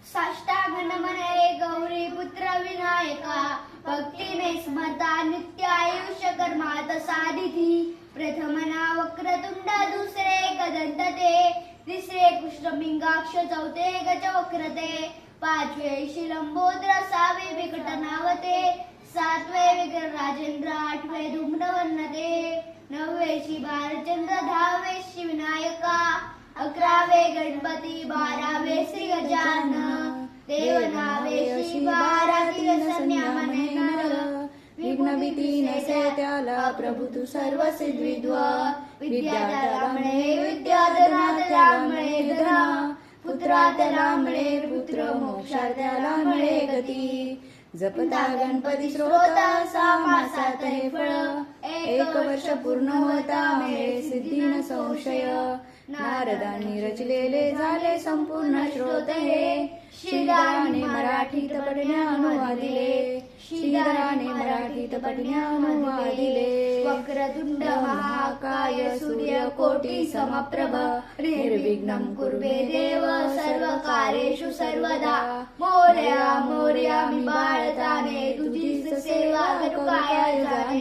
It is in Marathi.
साष्टांग नमन हे गौरी पुत्र विनायका, भक्तीने स्मरता नित्य आयुष्य कर्मात साधिती. प्रथम नाव वक्रतुंड, दुसरे कदंत ते, तिसरे कृष्णपिंगाक्ष, चौथे गजवक्रते, पाचवे शिलंबोद्र, सहावे विकट नावते, सातवे विग्रह राजेंद्र, आठवे धूम्रवर्ण ते, नववे शिवारचंद्र, दहावे शिवनायका, अकरावे गणपती, बारावे श्री गजानन, देव नावे शिवारातील संन्यामने नर, विघ्न भीती नसे त्याला प्रभू तू सर्व सिद्धिद्व. विद्या त्याला मिळे विद्याधना, त्याला मिळे धना, पुत्रा त्याला मिळे पुत्र, मोक्षा त्याला मिळे गती. जपता गणपती श्रोता, 6 मासात हे फळ, 1 वर्ष पूर्ण होता मिळे सिद्धी न संशय. नारदांनी रचलेले झाले संपूर्ण श्रोत हे, श्रीधराने मराठीत पठण्या अनुवादिले, श्रीधराने मराठीत पठण्या अनुवादिले. वक्रतुंड महाकाय सूर्यकोटी समप्रभ, निर्विघ्नं कुर्वे देव सर्वकार्येषु सर्वदा. मोरया मोरया मी बाळताने, तुझीच सेवा करू काय जाणे.